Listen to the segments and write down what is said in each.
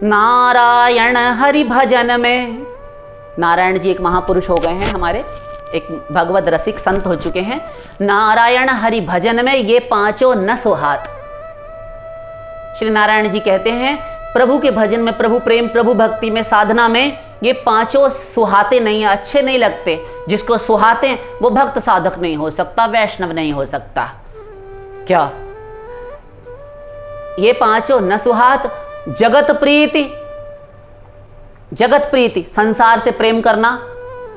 नारायण हरि भजन में। नारायण जी एक महापुरुष हो गए हैं, हमारे एक भगवत रसिक संत हो चुके हैं। नारायण हरि भजन में ये पांचों न सुहात। श्री नारायण जी कहते हैं प्रभु के भजन में, प्रभु प्रेम, प्रभु भक्ति में, साधना में ये पांचों सुहाते नहीं, अच्छे नहीं लगते। जिसको सुहाते वो भक्त साधक नहीं हो सकता, वैष्णव नहीं हो सकता। क्या ये पांचों न सुहात? जगत प्रीति, जगत प्रीति संसार से प्रेम करना,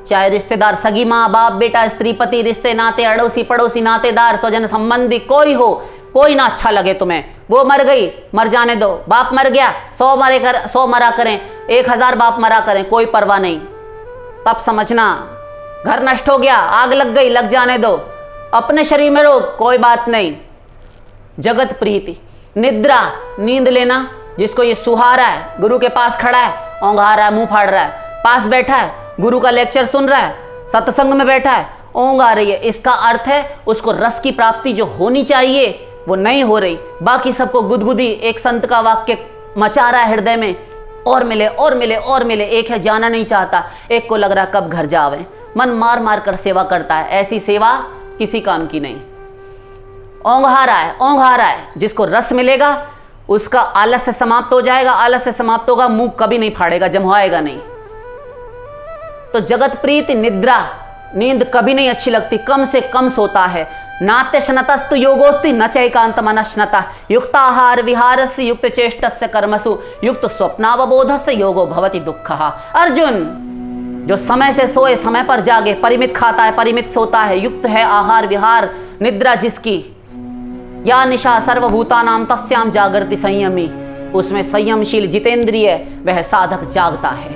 चाहे रिश्तेदार, सगी माँ बाप बेटा स्त्री पति, रिश्ते नाते, अड़ोसी पड़ोसी, नातेदार, स्वजन संबंधी कोई हो, कोई ना अच्छा लगे तुम्हें, वो मर गई, मर जाने दो, बाप मर गया, 100 मरा करें, 1000 बाप मरा करें, कोई परवाह नहीं, तब समझना। घर नष्ट हो गया, आग लग गई, लग जाने दो, अपने शरीर में रोग, कोई बात नहीं। जगत प्रीति। निद्रा, नींद लेना, जिसको ये सुहारा है, गुरु के पास खड़ा है, ओंघा रहा है, मुंह फाड़ रहा है, पास बैठा है, गुरु का लेक्चर सुन रहा है, सत्संग में बैठा है, ओंघ आ रही है, इसका अर्थ है उसको रस की प्राप्ति जो होनी चाहिए वो नहीं हो रही। बाकी सबको गुदगुदी, एक संत का वाक्य मचा रहा है हृदय में, और मिले और मिले और मिले। एक है जाना नहीं चाहता, एक को लग रहा कब घर जावे, मन मार मार कर सेवा करता है, ऐसी सेवा किसी काम की नहीं। ओंघा रहा है, जिसको रस मिलेगा उसका आलस्य समाप्त हो जाएगा, आलस्य समाप्त होगा, मुंह कभी नहीं फाड़ेगा, जमवाएगा नहीं। तो जगत प्रीति निद्रा, नींद कभी नहीं अच्छी लगती, कम से कम सोता है। नात्य शनतस्तु योगोस्ति न चैकांत मनश्नता युक्ताहार विहारस्य युक्त चेष्टस्य कर्मसु युक्त स्वप्नावबोधस्य योगो भवति दुःखः। अर्जुन, जो समय से सोए, समय पर जागे, परिमित खाता है, परिमित सोता है, युक्त है आहार विहार निद्रा जिसकी, या निशा सर्वभूतानां तस्याम जागृति संयमी, उसमें संयमशील जितेंद्रिय वह साधक जागता है।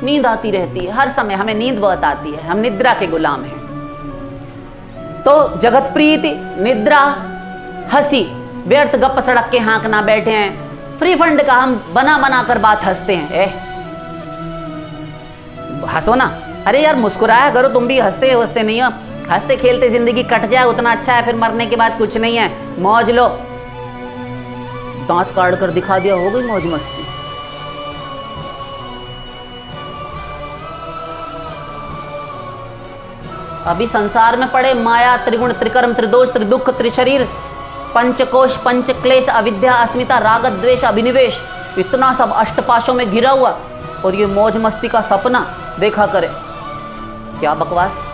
नींद आती रहती है हर समय, हमें नींद बहुत आती है, हम निद्रा के गुलाम हैं। तो जगत प्रीति, निद्रा, हंसी, व्यर्थ गप सड़क के हाँकना, बैठे हैं फ्री फंड का, हम बना बना कर बात हंसते हैं। हंसो ना, अरे यार मुस्कुराया करो, तुम भी हंसते हंसते नहीं हो, हंसते खेलते जिंदगी कट जाए उतना अच्छा है, फिर मरने के बाद कुछ नहीं है, मौज लो। दांत काट कर दिखा दिया, हो गई मौज मस्ती। अभी संसार में पड़े माया, त्रिगुण, त्रिकर्म, त्रिदोष, त्रिदुख, त्रिशरीर, पंचकोश, पंचक्लेश, अविद्या, अस्मिता, राग, द्वेष, अभिनिवेश, इतना सब अष्टपाशों में घिरा हुआ, और ये मौज मस्ती का सपना देखा करे। क्या बकवास,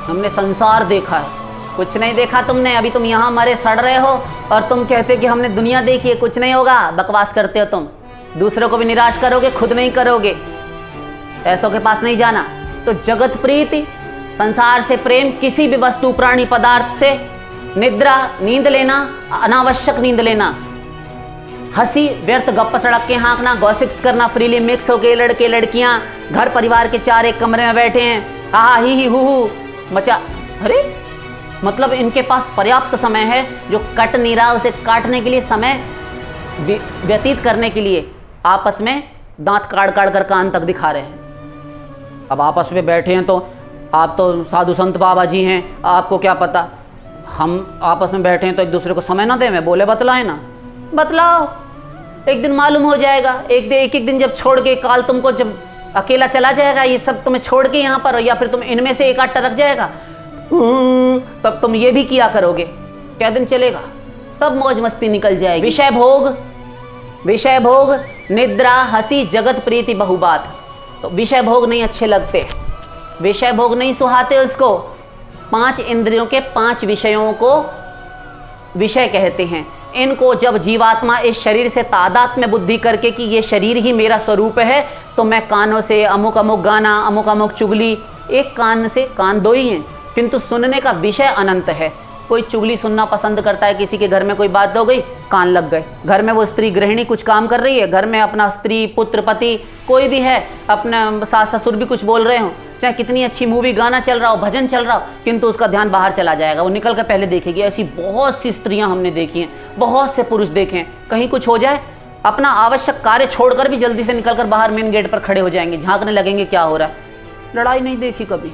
हमने संसार देखा है, कुछ नहीं देखा तुमने। अभी तुम यहाँ मरे सड़ रहे हो और तुम कहते कि हमने दुनिया देखी है, कुछ नहीं होगा, बकवास करते हो तुम। दूसरों को भी निराश करोगे, खुद नहीं करोगे, ऐसों के पास नहीं जाना। तो जगत प्रीति, संसार से प्रेम, किसी भी वस्तु प्राणी पदार्थ से, निद्रा, नींद लेना, अनावश्यक नींद लेना, हंसी, व्यर्थ गप्प सड़क के हाँकना, गॉसिप्स करना, फ्रीली मिक्स होके लड़के लड़कियां घर परिवार के चार एक कमरे में बैठे हैं, हा ही हु मचा। अरे मतलब इनके पास पर्याप्त समय है, जो कट नहीं रहा उसे काटने के लिए, समय व्यतीत करने के लिए आपस में दांत काट काट कर कान तक दिखा रहे हैं। अब आपस में बैठे हैं तो आप तो साधु संत बाबा जी हैं, आपको क्या पता। हम आपस में बैठे हैं तो एक दूसरे को समय ना दें, मैं बोले बतलाए ना, बतलाओ, एक दिन मालूम हो जाएगा। एक दिन जब छोड़ के काल तुमको जब अकेला चला जाएगा, ये सब तुम्हें छोड़ के यहाँ पर, या फिर तुम इनमें से एक आध टरक जाएगा, तब तुम ये भी किया करोगे। क्या दिन चलेगा, सब मौज मस्ती निकल जाएगी। विषय भोग, निद्रा, हंसी, जगत प्रीति, बहुबात। तो विषय भोग नहीं अच्छे लगते, विषय भोग नहीं सुहाते उसको। 5 इंद्रियों के 5 विषयों को विषय कहते हैं। इनको जब जीवात्मा इस शरीर से तादात्म्य बुद्धि करके कि ये शरीर ही मेरा स्वरूप है, तो मैं कानों से अमुक अमुक गाना, अमुक अमुक चुगली, एक कान से, कान 2 ही हैं किंतु सुनने का विषय अनंत है। कोई चुगली सुनना पसंद करता है, किसी के घर में कोई बात हो गई, कान लग गए। घर में वो स्त्री गृहिणी कुछ काम कर रही है, घर में अपना स्त्री पुत्र पति कोई भी है, अपना सास ससुर भी कुछ बोल रहे हो, चाहे कितनी अच्छी मूवी गाना चल रहा हो, भजन चल रहा हो, किंतु उसका ध्यान बाहर चला जाएगा, वो निकल कर पहले देखेगी। ऐसी बहुत सी स्त्रियां हमने देखी हैं, बहुत से पुरुष देखे हैं। कहीं कुछ हो जाए, अपना आवश्यक कार्य छोड़कर भी जल्दी से निकलकर बाहर मेन गेट पर खड़े हो जाएंगे, झांकने लगेंगे क्या हो रहा है। लड़ाई नहीं देखी कभी,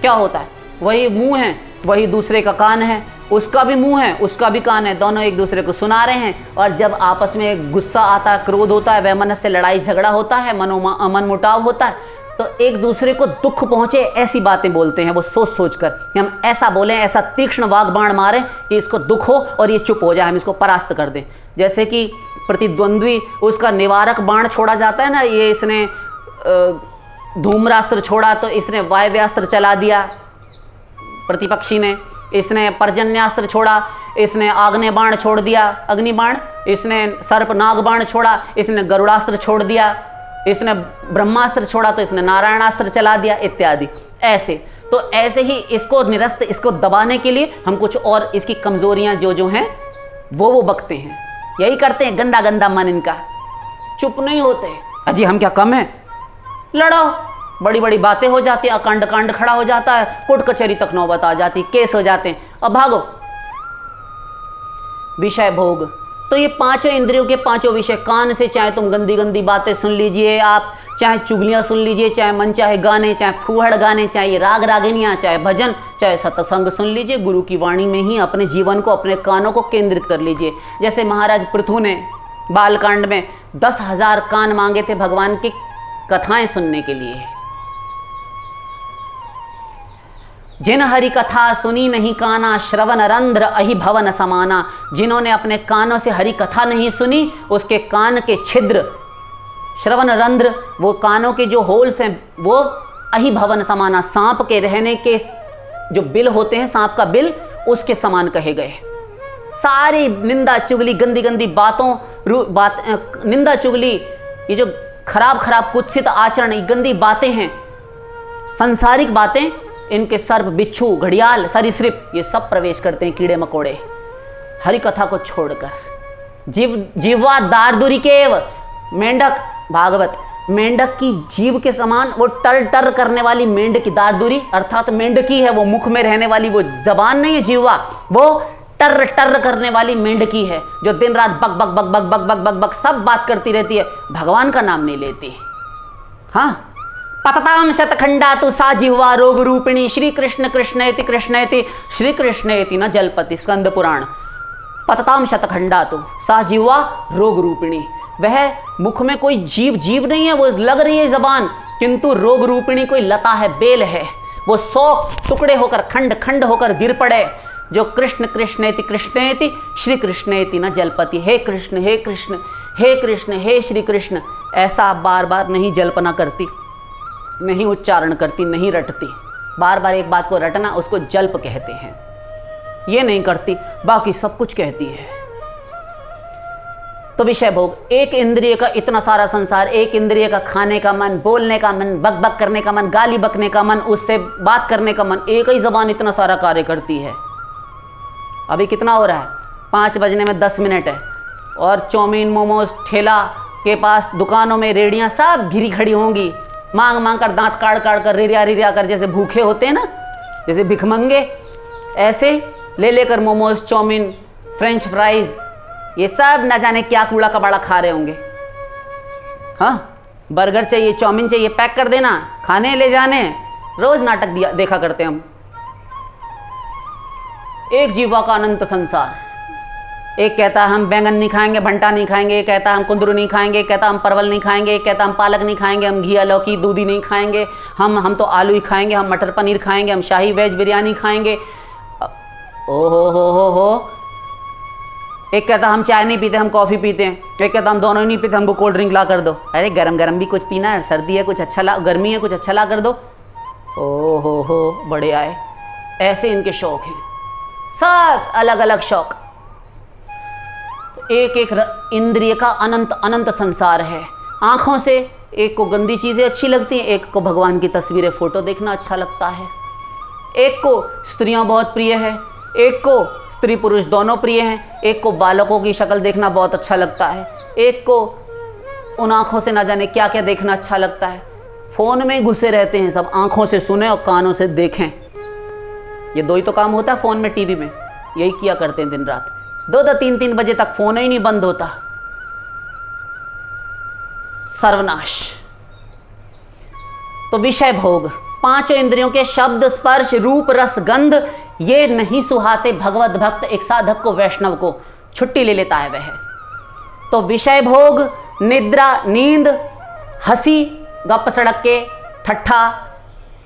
क्या होता है, वही मुंह है, वही दूसरे का कान है, उसका भी मुंह है, उसका भी कान है, दोनों एक दूसरे को सुना रहे हैं। और जब आपस में गुस्सा आता है, क्रोध होता है, वैमनस्य से लड़ाई झगड़ा होता है, मनमुटाव होता है, तो एक दूसरे को दुख पहुंचे ऐसी बातें बोलते हैं वो सोच सोच कर कि हम ऐसा बोलें, ऐसा तीक्ष्ण वाग बाण मारें कि इसको दुख हो और ये चुप हो जाए, हम इसको परास्त कर दें। जैसे कि प्रतिद्वंद्वी, उसका निवारक बाण छोड़ा जाता है ना, ये इसने धूम्रास्त्र छोड़ा तो इसने वायव्यास्त्र चला दिया प्रतिपक्षी ने, इसने पर्जन्यास्त्र छोड़ा, इसने आग्नेय बाण छोड़ दिया अग्नि बाण, इसने सर्प नाग बाण छोड़ा, इसने गरुड़ास्त्र छोड़ दिया, इसने ब्रह्मास्त्र छोड़ा तो इसने नारायणास्त्र चला दिया इत्यादि। ऐसे तो ऐसे ही इसको निरस्त, इसको दबाने के लिए हम कुछ और इसकी कमजोरियां जो हैं वो बकते हैं, यही करते हैं। गंदा गंदा मन इनका, चुप नहीं होते। अजी हम क्या कम है, लड़ो, बड़ी बड़ी बातें हो जाती है, अकांड कांड खड़ा हो जाता है, कोर्ट कचहरी तक नौबत आ जाती, केस हो जाते हैं, अब भागो। विषय भोग, तो ये पांचों इंद्रियों के पांचों विषय, कान से चाहे तुम गंदी गंदी बातें सुन लीजिए आप, चाहे चुगलियां सुन लीजिए, चाहे मन चाहे गाने, चाहे फूहड़ गाने, चाहे ये राग रागिनियां, चाहे भजन, चाहे सत्संग सुन लीजिए, गुरु की वाणी में ही अपने जीवन को, अपने कानों को केंद्रित कर लीजिए। जैसे महाराज पृथु ने बालकांड में 10,000 कान मांगे थे भगवान की कथाएं सुनने के लिए। जिन हरि कथा सुनी नहीं काना, श्रवण रंध्र अहि भवन समाना। जिन्होंने अपने कानों से हरि कथा नहीं सुनी, उसके कान के छिद्र, श्रवण रंध्र, वो कानों के जो होल्स हैं, वो अहि भवन समाना, सांप के रहने के जो बिल होते हैं, सांप का बिल, उसके समान कहे गए। सारी निंदा चुगली, गंदी गंदी बातों, निंदा चुगली, ये जो खराब खराब कुत्सित आचरण, ये गंदी बातें हैं, संसारिक बातें, इनके सर्प, बिच्छू, घड़ियाल, सरीसृप, ये सब प्रवेश करते हैं, कीड़े मकोड़े, हरि कथा को छोड़कर। जीवा दारदुरी केव, मेंढक, भागवत, मेंढक की जीव के समान, वो टर टर करने वाली मेंढक की, दारदुरी अर्थात मेंढकी है, वो मुख में रहने वाली, वो जबान नहीं है जीवा, वो टर टर करने वाली मेंढकी है, जो दिन रात बक बक बक बक बक बक बक बक सब बात करती रहती है, भगवान का नाम नहीं लेती। हाँ, पतताम शतखंडा तु सा जिह्वा रोग रूपिणी, श्री कृष्ण कृष्णेति कृष्णेति श्री कृष्णेति न जलपति, स्कंद पुराण। पतताम शतखंडा तु सा जिह्वा रोग रूपिणी, वह मुख में कोई जीव नहीं है, वो लग रही है जबान, किंतु रोग रूपिणी कोई लता है, बेल है, वो 100 टुकड़े होकर, खंड खंड होकर गिर पड़े। जो कृष्ण कृष्णेति कृष्णेति श्री कृष्णेति न जलपति, हे कृष्ण हे कृष्ण हे कृष्ण हे श्री कृष्ण, ऐसा बार बार नहीं जल्पना करती, नहीं उच्चारण करती, नहीं रटती। बार बार एक बात को रटना, उसको जल्प कहते हैं। ये नहीं करती, बाकी सब कुछ कहती है। तो विषय भोग, एक इंद्रिय का इतना सारा संसार, एक इंद्रिय का खाने का मन, बोलने का मन, बक बक करने का मन, गाली बकने का मन, उससे बात करने का मन, एक ही जबान इतना सारा कार्य करती है। अभी कितना हो रहा है, 5 बजने में 10 मिनट है, और चाउमीन मोमोज ठेला के पास, दुकानों में रेडियां सब घिरी खड़ी होंगी, मांग मांग कर, दांत काट काट कर, रिरिया कर, जैसे भूखे होते हैं ना, जैसे भिखमंगे, ऐसे ले लेकर मोमोज, चाउमीन, फ्रेंच फ्राइज, ये सब न जाने क्या कूड़ा कबाड़ा खा रहे होंगे। हाँ, बर्गर चाहिए, चाउमीन चाहिए, पैक कर देना, खाने ले जाने, रोज नाटक देखा करते हैं हम। एक जीवा का अनंत संसार, एक कहता है हम बैंगन नहीं खाएंगे, भंटा नहीं खाएंगे, एक कहता है हम कुंदरू नहीं खाएंगे, एक कहता है हम परवल नहीं खाएंगे, एक कहता है हम पालक नहीं खाएंगे, हम घिया लौकी दूधी नहीं खाएंगे, हम तो आलू ही खाएंगे, हम मटर पनीर खाएंगे, हम शाही वेज बिरयानी खाएंगे। ओ हो। एक कहता हम चाय नहीं पीते, हम कॉफ़ी पीते हैं, एक कहता हम दोनों ही नहीं पीते, हमको कोल्ड ड्रिंक ला कर दो। अरे गरम गरम भी कुछ पीना है, सर्दी है कुछ अच्छा गर्मी है कुछ अच्छा ला कर दो। ओ हो, बड़े आए। ऐसे इनके शौक हैं, सब अलग अलग शौक। तो एक एक इंद्रिय का अनंत अनंत संसार है। आँखों से एक को गंदी चीज़ें अच्छी लगती हैं, एक को भगवान की तस्वीरें फ़ोटो देखना अच्छा लगता है, एक को स्त्रियाँ बहुत प्रिय है, एक को स्त्री पुरुष दोनों प्रिय हैं, एक को बालकों की शक्ल देखना बहुत अच्छा लगता है, एक को उन आँखों से ना जाने क्या क्या देखना अच्छा लगता है। फ़ोन में घुसे रहते हैं सब, आँखों से सुने और कानों से देखें। ये दो ही तो काम होता है फ़ोन में, टीवी में, यही किया करते हैं दिन रात। 2-2, 3-3 बजे तक फ़ोन ही नहीं बंद होता। सर्वनाश। तो विषय भोग, 5 इंद्रियों के शब्द, स्पर्श, रूप, रस, गंध, ये नहीं सुहाते भगवत भक्त, एक साधक को वैष्णव को छुट्टी ले लेता है वह। तो विषय भोग, निद्रा, नींद, हंसी, गप सड़क के, ठट्ठा,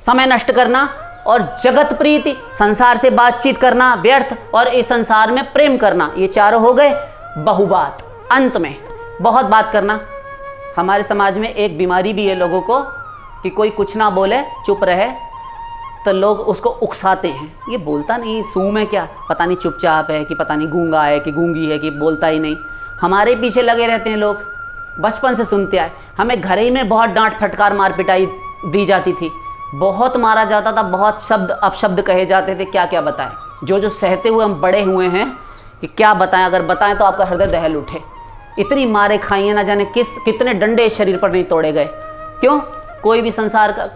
समय नष्ट करना और जगत प्रीति, संसार से बातचीत करना व्यर्थ, और इस संसार में प्रेम करना, ये चारों हो गए बहुबात। अंत में बहुत बात करना। हमारे समाज में एक बीमारी भी है लोगों को कि कोई कुछ ना बोले, चुप रहे, तो लोग उसको उकसाते हैं, ये बोलता नहीं, सूं में क्या, पता नहीं चुपचाप है कि पता नहीं गूंगा है कि गूंगी है कि बोलता ही नहीं। हमारे पीछे लगे रहते हैं लोग, बचपन से सुनते आए। हमें घर ही में बहुत डांट फटकार मार पिटाई दी जाती थी, बहुत मारा जाता था, बहुत शब्द अपशब्द कहे जाते थे, क्या क्या बताएं। जो जो सहते हुए हम बड़े हुए हैं कि क्या बताएं, अगर बताएं तो आपका हृदय दहल उठे। इतनी मारे खाई हैं, ना जाने कितने डंडे इस शरीर पर नहीं तोड़े गए। क्यों? कोई भी संसार का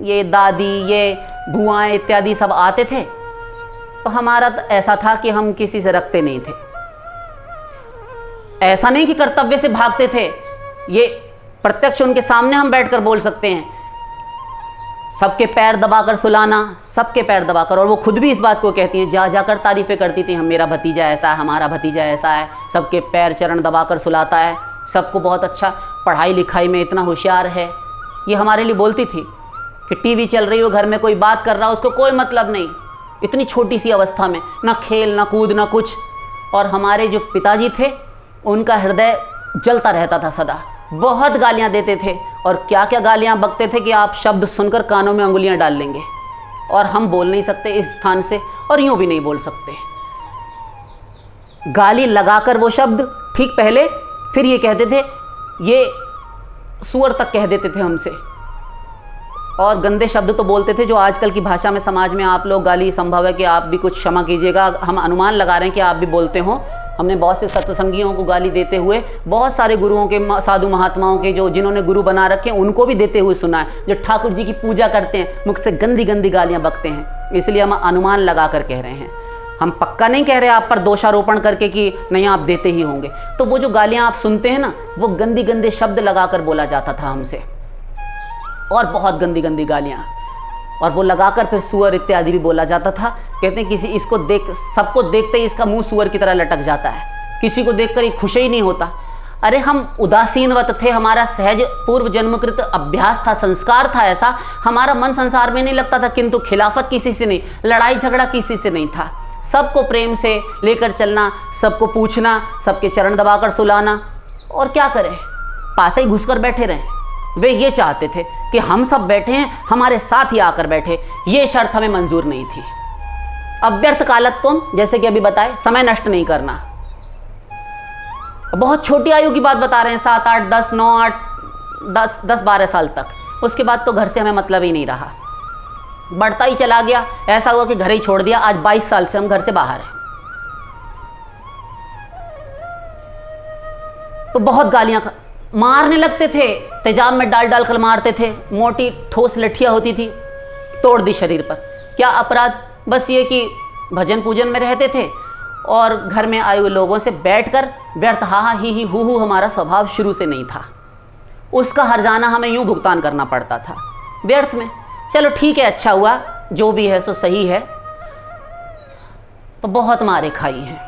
ये दादी, ये बुआएं इत्यादि सब आते थे तो हमारा तो ऐसा था कि हम किसी से रखते नहीं थे। ऐसा नहीं कि कर्तव्य से भागते थे, ये प्रत्यक्ष उनके सामने हम बैठकर बोल सकते हैं। सबके पैर दबाकर सुलाना, सबके पैर दबाकर, और वो खुद भी इस बात को कहती हैं, जा जाकर तारीफें करती थी, हम मेरा भतीजा ऐसा है, हमारा भतीजा ऐसा है, सबके पैर चरण दबाकर सुलाता है, सबको बहुत अच्छा, पढ़ाई लिखाई में इतना होशियार है। ये हमारे लिए बोलती थी कि टीवी चल रही हो, घर में कोई बात कर रहा हो, उसको कोई मतलब नहीं, इतनी छोटी सी अवस्था में ना खेल ना कूद ना कुछ। और हमारे जो पिताजी थे उनका हृदय जलता रहता था सदा, बहुत गालियां देते थे, और क्या क्या गालियां बकते थे कि आप शब्द सुनकर कानों में अंगुलियां डाल लेंगे, और हम बोल नहीं सकते इस स्थान से, और यूं भी नहीं बोल सकते। गाली लगाकर वो शब्द ठीक पहले, फिर ये कहते थे, ये सुअर तक कह देते थे हमसे, और गंदे शब्द तो बोलते थे जो आजकल की भाषा में समाज में आप लोग गाली, संभव है कि आप भी कुछ क्षमा कीजिएगा, हम अनुमान लगा रहे हैं कि आप भी बोलते हो। हमने बहुत से सत्संगियों को गाली देते हुए, बहुत सारे गुरुओं के, साधु महात्माओं के जो जिन्होंने गुरु बना रखे हैं उनको भी देते हुए सुना है। जो ठाकुर जी की पूजा करते हैं मुख से गंदी गंदी गालियां बकते हैं, इसलिए हम अनुमान लगा कर कह रहे हैं, हम पक्का नहीं कह रहे आप पर दोषारोपण करके कि नहीं आप देते ही होंगे। तो वो जो गालियां आप सुनते हैं ना, वो गंदी गंदे शब्द लगाकर बोला जाता था हमसे, और बहुत गंदी गंदी गालियां, और वो लगाकर फिर सुअर इत्यादि भी बोला जाता था। कहते हैं किसी इसको देख, सबको देखते ही इसका मुंह सुअर की तरह लटक जाता है, किसी को देखकर ये खुश ही नहीं होता। अरे हम उदासीनवत थे, हमारा सहज पूर्व जन्मकृत अभ्यास था, संस्कार था ऐसा, हमारा मन संसार में नहीं लगता था, किंतु खिलाफत किसी से नहीं, लड़ाई झगड़ा किसी से नहीं था, सबको प्रेम से लेकर चलना, सबको पूछना, सबके चरण दबाकर सुलाना। और क्या करें, पास ही घुसकर बैठे रहें। वे ये चाहते थे कि हम सब बैठे हैं, हमारे साथ ही आकर बैठे, ये शर्त हमें मंजूर नहीं थी। अव्यर्थ कालत्वम, जैसे कि अभी बताए, समय नष्ट नहीं करना। बहुत छोटी आयु की बात बता रहे हैं, 7, 8, 10, 9, 8, 10, 12 साल तक। उसके बाद तो घर से हमें मतलब ही नहीं रहा, बढ़ता ही चला गया। ऐसा हुआ कि घर ही छोड़ दिया। आज 22 साल से हम घर से बाहर हैं। तो बहुत गालियां मारने लगते थे, तेजाब में डाल डाल कर मारते थे, मोटी ठोस लठियां होती थी, तोड़ दी शरीर पर। क्या अपराध? बस ये कि भजन पूजन में रहते थे और घर में आए हुए लोगों से बैठकर व्यर्थ हा हा ही हु हमारा स्वभाव शुरू से नहीं था। उसका हर्जाना हमें यूं भुगतान करना पड़ता था व्यर्थ में। चलो ठीक है, अच्छा हुआ, जो भी है सो सही है। तो बहुत मारे खाई हैं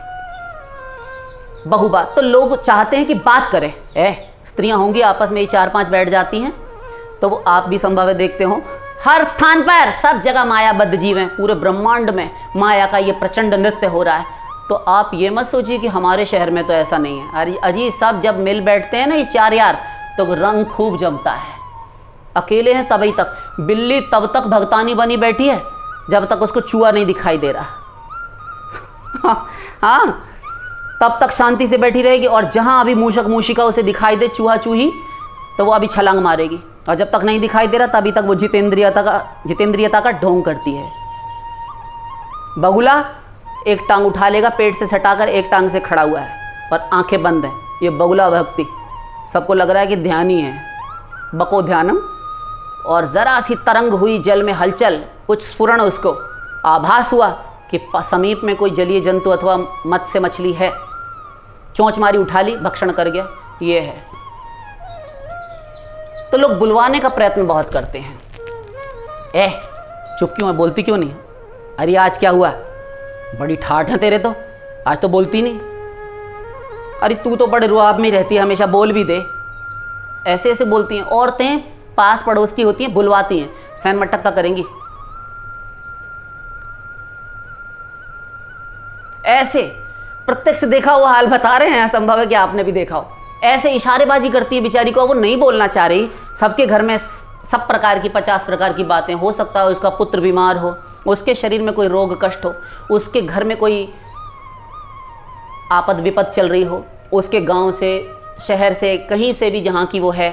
बहुबात। तो लोग चाहते हैं कि बात करें, स्त्रियां होंगी आपस में ही 4-5 बैठ जाती हैं, तो वो आप भी संभव है देखते हो, हर स्थान पर सब जगह मायाबद्ध जीव हैं, पूरे ब्रह्मांड में माया का ये प्रचंड नृत्य हो रहा है। तो आप ये मत सोचिए कि हमारे शहर में तो ऐसा नहीं है। अरे अजी, सब जब मिल बैठते हैं ना ये 4 यार, तो रंग खूब जमता है। अकेले हैं तभी तक, बिल्ली तब तक भगतानी बनी बैठी है जब तक उसको चूहा नहीं दिखाई दे रहा। हाँ, तब तक शांति से बैठी रहेगी, और जहां अभी मूषक मूषिका उसे दिखाई दे, चूहा चूही, तो वो अभी छलांग मारेगी, और जब तक नहीं दिखाई दे रहा तभी तक वो जितेंद्रियता का ढोंग करती है। बगुला एक टांग उठा लेगा पेट से सटाकर, एक टांग से खड़ा हुआ है और आंखें बंद हैं। ये बगुला भक्ति, सबको लग रहा है कि ध्यानी है, बको ध्यानम। और ज़रा सी तरंग हुई जल में हलचल, कुछ स्फुरण, उसको आभास हुआ कि समीप में कोई जलीय जंतु अथवा मत्स्य मछली है, चोंच मारी, उठा ली, भक्षण कर गया, ये है। तो लोग बुलवाने का प्रयत्न बहुत करते हैं, चुप क्यों है, बोलती क्यों नहीं, अरे आज क्या हुआ, बड़ी ठाठ है तेरे तो, आज तो बोलती नहीं। अरे तू तो बड़े रुआब में रहती है, हमेशा बोल भी दे। ऐसे ऐसे बोलती हैं औरतें, पास पड़ोस की होती हैं, बुलवाती हैं, सैन मटक्का करेंगी। ऐसे प्रत्यक्ष देखा हुआ हाल बता रहे हैं, संभव है कि आपने भी देखा हो। ऐसे इशारेबाजी करती है बेचारी को, वो नहीं बोलना चाह रही। सबके घर में सब प्रकार की 50 प्रकार की बातें, हो सकता है उसका पुत्र बीमार हो, उसके शरीर में कोई रोग कष्ट हो, उसके घर में कोई आपद विपद चल रही हो, उसके गांव से, शहर से, कहीं से भी जहाँ की वो है,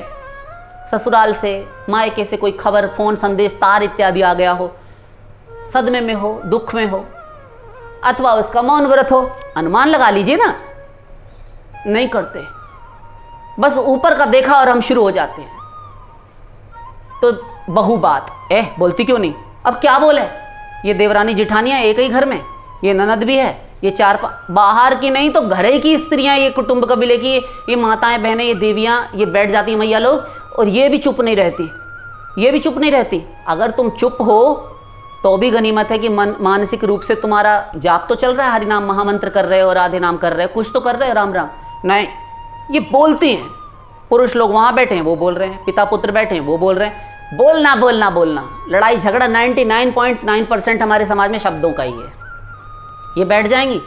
ससुराल से, मायके से कोई खबर, फोन, संदेश, तार इत्यादि आ गया हो, सदमे में हो, दुख में हो, अथवा उसका मौन व्रत हो। अनुमान लगा लीजिए ना। नहीं करते, बस ऊपर का देखा और हम शुरू हो जाते हैं। तो बहु बात बोलती क्यों नहीं, अब क्या बोले। ये देवरानी जिठानियाँ एक ही घर में, ये ननद भी है, ये बाहर की नहीं तो घर की स्त्रियां, ये कुटुंब कबीले की, ये माताएं बहनें, ये देवियां, ये बैठ जाती मैया लोग, और ये भी चुप नहीं रहती, ये भी चुप नहीं रहती। अगर तुम चुप हो तो भी गनीमत है कि मानसिक रूप से तुम्हारा जाप तो चल रहा है, हरि नाम महामंत्र कर रहे हो, राधे नाम कर रहे हो, कुछ तो कर रहे हो, राम राम। नहीं, ये बोलती हैं। पुरुष लोग वहाँ बैठे हैं, वो बोल रहे हैं, पिता पुत्र बैठे हैं, वो बोल रहे हैं। बोलना बोलना बोलना, लड़ाई झगड़ा 99.9% हमारे समाज में शब्दों का ही है। ये बैठ जाएंगी,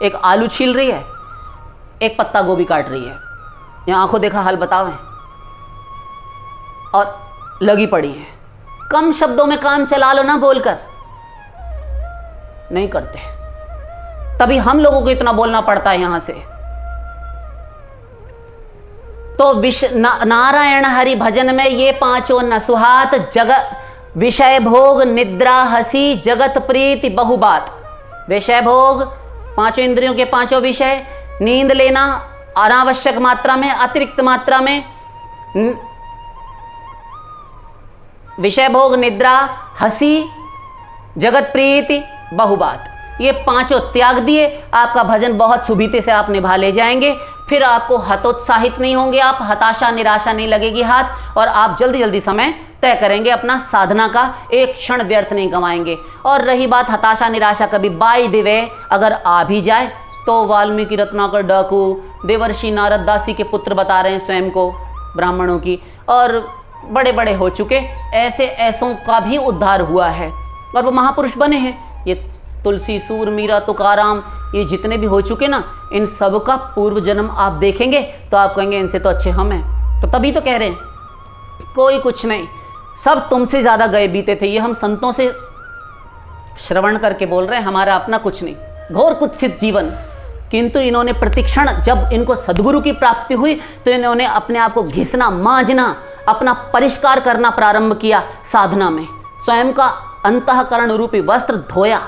एक आलू छील रही है, एक पत्ता गोभी काट रही है, यहाँ आंखों देखा हाल बताओ हैं, और लगी पड़ी है। कम शब्दों में काम चला लो ना बोलकर। नहीं करते, तभी हम लोगों को इतना बोलना पड़ता है यहां से। तो नारायण हरि भजन में ये पांचों नसुहात, जगत विषय भोग, निद्रा, हंसी, जगत प्रीति, बहुबात। विषय भोग, पांचों इंद्रियों के पांचों विषय, नींद लेना अनावश्यक मात्रा में, अतिरिक्त मात्रा में, विषय भोग, निद्रा, हंसी, जगत प्रीति, बहुबात, ये पांचों त्याग दिए, आपका भजन बहुत सुबीते से आप निभा ले जाएंगे। फिर आपको हतोत्साहित नहीं होंगे, आप हताशा निराशा नहीं लगेगी हाथ, और आप जल्दी जल्दी समय तय करेंगे अपना साधना का, एक क्षण व्यर्थ नहीं गंवाएंगे। और रही बात हताशा निराशा, कभी बाय द वे अगर आ भी जाए तो वाल्मीकि रत्नाकर डाकू, देवर्षि नारद दासी के पुत्र बता रहे हैं स्वयं को, ब्राह्मणों की, और बड़े बड़े हो चुके ऐसे ऐसों का भी उद्धार हुआ है और वो महापुरुष बने हैं। ये तुलसी, सूर, मीरा, तुकाराम, ये जितने भी हो चुके ना, इन सब का पूर्व जन्म आप देखेंगे तो आप कहेंगे इनसे तो अच्छे हम हैं। तो तभी तो कह रहे हैं कोई कुछ नहीं, सब तुमसे ज़्यादा गए बीते थे। ये हम संतों से श्रवण करके बोल रहे हैं, हमारा अपना कुछ नहीं, घोर कुत्सित जीवन। किंतु इन्होंने प्रतिक्षण, जब इनको सद्गुरु की प्राप्ति हुई तो इन्होंने अपने आप को घिसना, मांझना, अपना परिष्कार करना प्रारंभ किया साधना में। स्वयं का अंतःकरण रूपी वस्त्र धोया।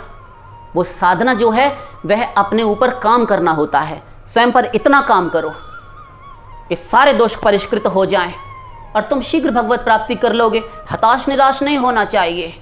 वो साधना जो है वह अपने ऊपर काम करना होता है। स्वयं पर इतना काम करो कि सारे दोष परिष्कृत हो जाएं और तुम शीघ्र भगवत प्राप्ति कर लोगे। हताश निराश नहीं होना चाहिए।